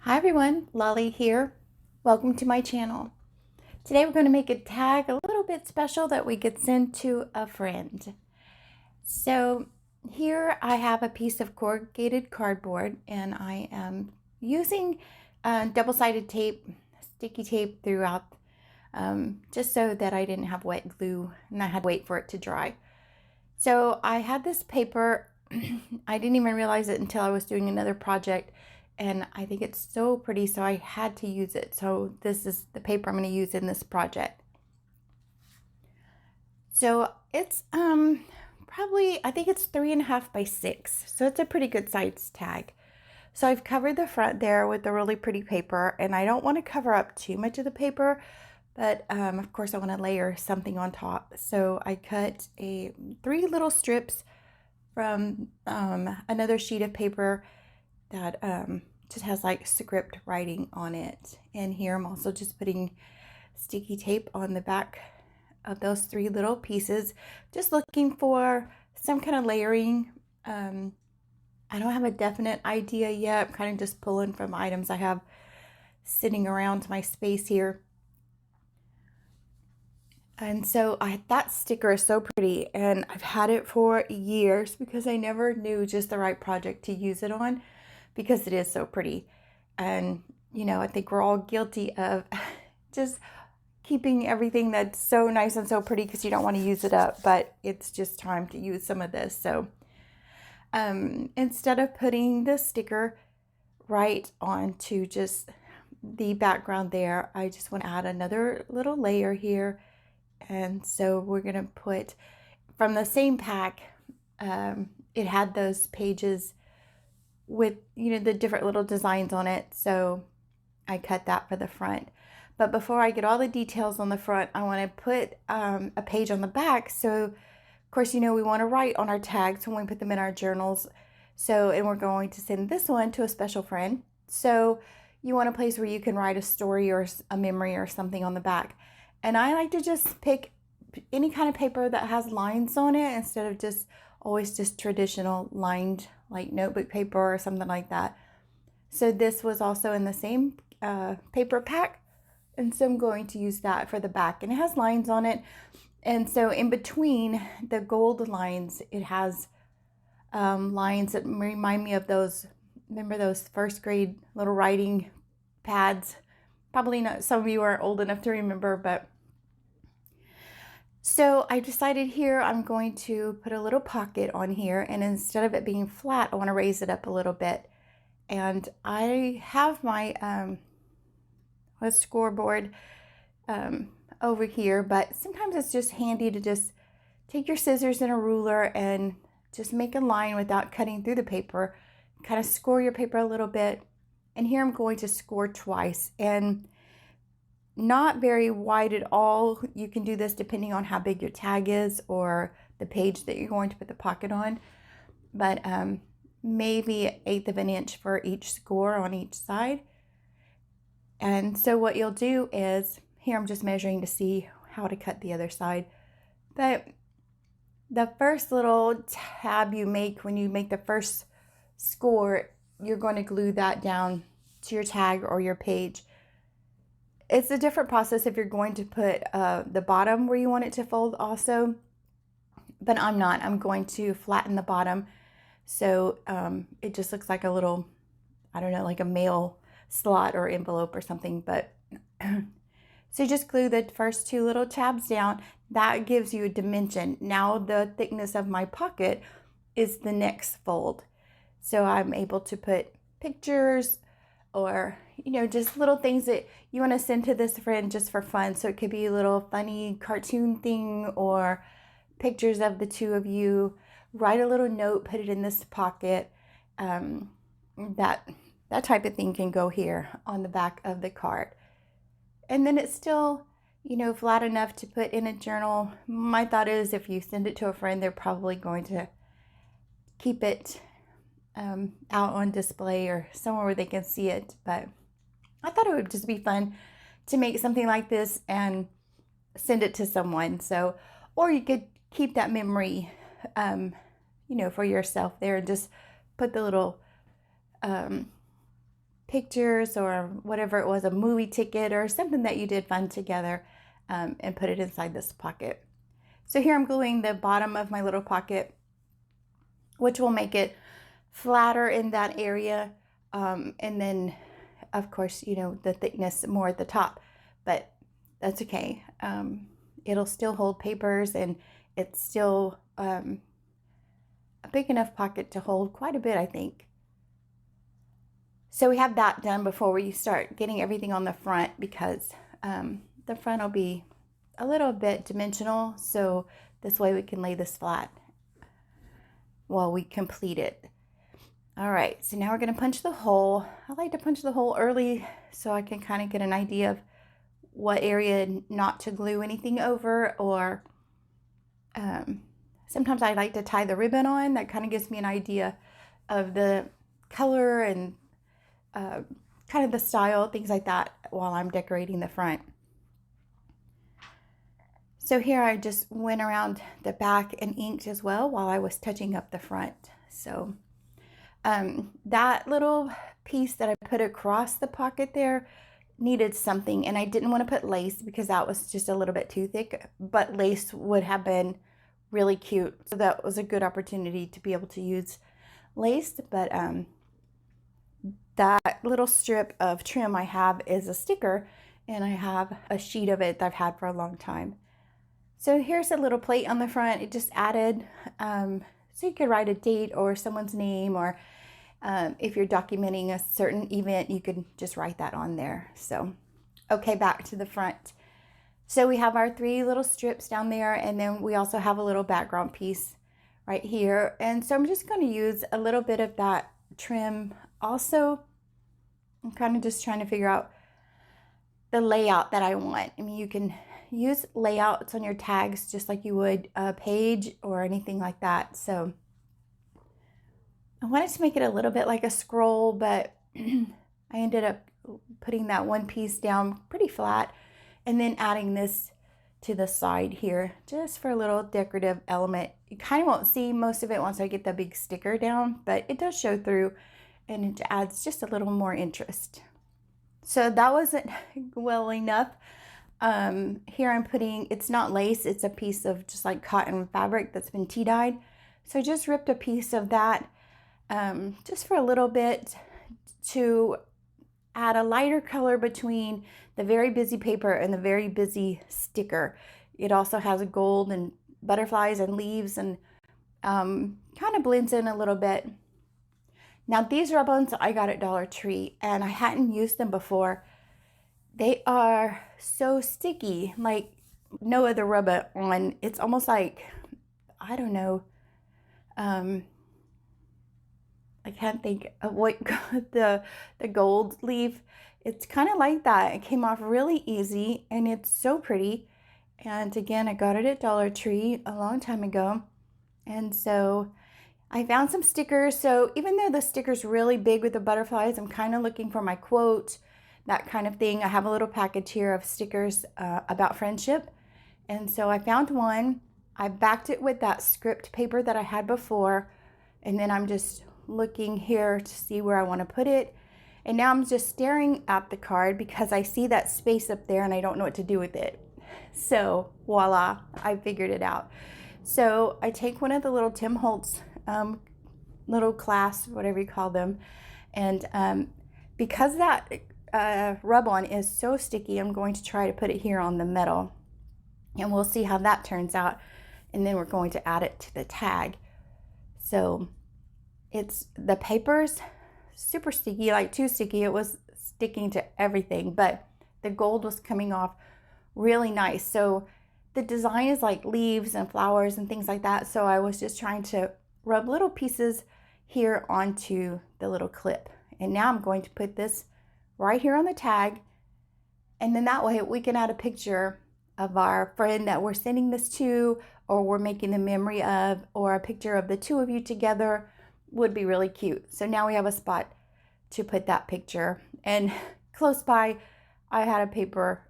Hi everyone, Lolly here. Welcome to my channel. Today we're going to make a tag a little bit special that we could send to a friend. So here I have a piece of corrugated cardboard and I am using double-sided tape, sticky tape throughout just so that I didn't have wet glue and I had to wait for it to dry. So I had this paper, I didn't even realize it until I was doing another project, and I think it's so pretty, so I had to use it. So this is the paper I'm going to use in this project. So it's probably, I think it's 3.5 by 6, so it's a pretty good size tag. So I've covered the front there with the really pretty paper, and I don't want to cover up too much of the paper, but of course I want to layer something on top. So I cut 3 little strips from another sheet of paper that just has like script writing on it. And here I'm also just putting sticky tape on the back of those 3 little pieces, just looking for some kind of layering. I don't have a definite idea yet. I'm kind of just pulling from items I have sitting around my space here. And so that sticker is so pretty, and I've had it for years because I never knew just the right project to use it on because it is so pretty. And, you know, I think we're all guilty of just keeping everything that's so nice and so pretty because you don't want to use it up, but it's just time to use some of this. So instead of putting the sticker right onto just the background there, I just want to add another little layer here. And so we're going to put from the same pack, it had those pages with, you know, the different little designs on it. So I cut that for the front. But before I get all the details on the front, I want to put a page on the back. So of course, you know, we want to write on our tags when we put them in our journals. So, and we're going to send this one to a special friend. So you want a place where you can write a story or a memory or something on the back. And I like to just pick any kind of paper that has lines on it instead of just always just traditional lined like notebook paper or something like that. So this was also in the same paper pack. And so I'm going to use that for the back. And it has lines on it. And so in between the gold lines, it has lines that remind me of those, remember those first grade little writing pads? Probably not, some of you are old enough to remember, but so I decided here I'm going to put a little pocket on here, and instead of it being flat, I want to raise it up a little bit. And I have my a scoreboard over here, but sometimes it's just handy to just take your scissors and a ruler and just make a line without cutting through the paper, kind of score your paper a little bit. And here I'm going to score twice, and not very wide at all. You can do this depending on how big your tag is or the page that you're going to put the pocket on, but maybe 1/8 of an inch for each score on each side. And so what you'll do is, here I'm just measuring to see how to cut the other side, but the first little tab you make when you make the first score, you're going to glue that down to your tag or your page. It's a different process if you're going to put the bottom where you want it to fold also, but I'm not. I'm going to flatten the bottom so it just looks like a little, I don't know, like a mail slot or envelope or something. But so you just glue the first 2 little tabs down. That gives you a dimension. Now the thickness of my pocket is the next fold. So I'm able to put pictures or, you know, just little things that you want to send to this friend just for fun. So it could be a little funny cartoon thing or pictures of the 2 of you. Write a little note, put it in this pocket. That type of thing can go here on the back of the card. And then it's still, you know, flat enough to put in a journal. My thought is if you send it to a friend, they're probably going to keep it out on display or somewhere where they can see it. But I thought it would just be fun to make something like this and send it to someone. So, or you could keep that memory, you know, for yourself there and just put the little pictures or whatever it was, a movie ticket or something that you did fun together, and put it inside this pocket. So here I'm gluing the bottom of my little pocket, which will make it flatter in that area. And then, of course, you know, the thickness more at the top, but that's okay. It'll still hold papers, and it's still a big enough pocket to hold quite a bit, I think. So we have that done before we start getting everything on the front, because the front will be a little bit dimensional. So this way we can lay this flat while we complete it. All right, so now we're going to punch the hole. I like to punch the hole early so I can kind of get an idea of what area not to glue anything over, or sometimes I like to tie the ribbon on. That kind of gives me an idea of the color and kind of the style, things like that, while I'm decorating the front. So here I just went around the back and inked as well while I was touching up the front. So that little piece that I put across the pocket there needed something, and I didn't want to put lace because that was just a little bit too thick, but lace would have been really cute. So that was a good opportunity to be able to use lace. But that little strip of trim I have is a sticker, and I have a sheet of it that I've had for a long time. So here's a little plate on the front. It just added, so you could write a date or someone's name, or if you're documenting a certain event, you could just write that on there. So, okay, back to the front. So we have our 3 little strips down there, and then we also have a little background piece right here. And so I'm just going to use a little bit of that trim also. I'm kind of just trying to figure out the layout that I want. I mean, you can use layouts on your tags just like you would a page or anything like that. So I wanted to make it a little bit like a scroll, but I ended up putting that one piece down pretty flat and then adding this to the side here just for a little decorative element. You kind of won't see most of it once I get the big sticker down, but it does show through, and it adds just a little more interest. So that wasn't well enough. Here I'm putting, it's not lace, it's a piece of just like cotton fabric that's been tea dyed. So I just ripped a piece of that just for a little bit to add a lighter color between the very busy paper and the very busy sticker. It also has gold and butterflies and leaves, and kind of blends in a little bit. Now these rub-ons I got at Dollar Tree, and I hadn't used them before. They are so sticky, like no other rub-on. It's almost like, I don't know, I can't think of what the gold leaf. It's kind of like that. It came off really easy, and it's so pretty. And again, I got it at Dollar Tree a long time ago. And so I found some stickers. So even though the sticker's really big with the butterflies, I'm kind of looking for my quote, that kind of thing. I have a little package here of stickers about friendship. And so I found one. I backed it with that script paper that I had before. And then I'm just looking here to see where I want to put it. And now I'm just staring at the card because I see that space up there and I don't know what to do with it. So voila, I figured it out. So I take one of the little Tim Holtz little clasps, whatever you call them. And because that rub-on is so sticky, I'm going to try to put it here on the metal. And we'll see how that turns out. And then we're going to add it to the tag. So it's the paper's super sticky, like too sticky. It was sticking to everything, but the gold was coming off really nice. So the design is like leaves and flowers and things like that. So I was just trying to rub little pieces here onto the little clip. And now I'm going to put this right here on the tag. And then that way we can add a picture of our friend that we're sending this to, or we're making the memory of, or a picture of the 2 of you together would be really cute. So now we have a spot to put that picture. And close by, I had a paper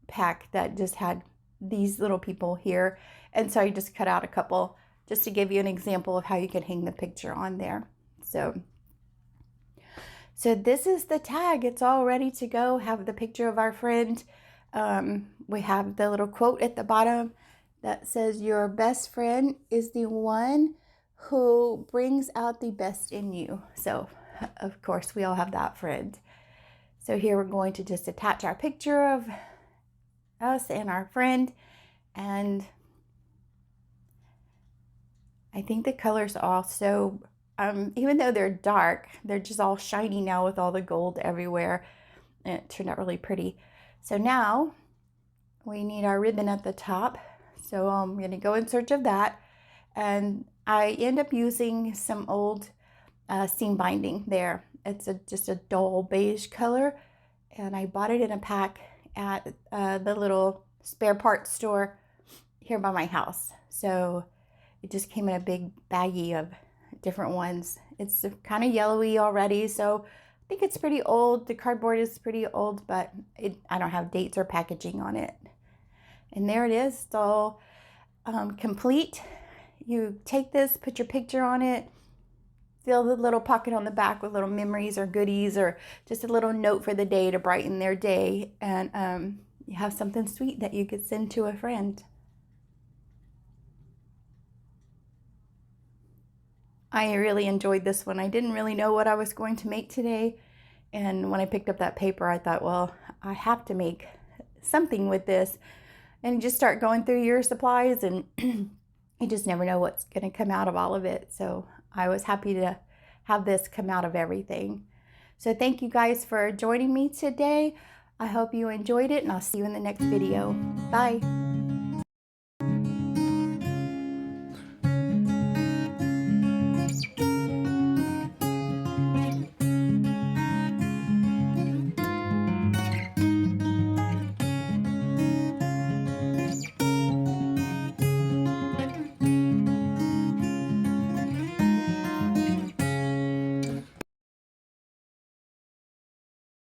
pack that just had these little people here. And so I just cut out a couple just to give you an example of how you can hang the picture on there. So So this is the tag. It's all ready to go. Have the picture of our friend. We have the little quote at the bottom that says, "Your best friend is the one who brings out the best in you." So of course we all have that friend. So here we're going to just attach our picture of us and our friend. And I think the colors are all so, even though they're dark, they're just all shiny now with all the gold everywhere. And it turned out really pretty. So now we need our ribbon at the top. So I'm going to go in search of that. And I end up using some old seam binding there. It's just a dull beige color. And I bought it in a pack at the little spare parts store here by my house. So it just came in a big baggie of different ones. It's kind of yellowy already, so I think it's pretty old. The cardboard is pretty old, but I don't have dates or packaging on it. And there it is. It's all complete. You take this, put your picture on it, fill the little pocket on the back with little memories or goodies or just a little note for the day to brighten their day. And you have something sweet that you could send to a friend. I really enjoyed this one. I didn't really know what I was going to make today. And when I picked up that paper, I thought, well, I have to make something with this. And you just start going through your supplies and you just never know what's going to come out of all of it. So I was happy to have this come out of everything. So thank you guys for joining me today. I hope you enjoyed it, and I'll see you in the next video. Bye.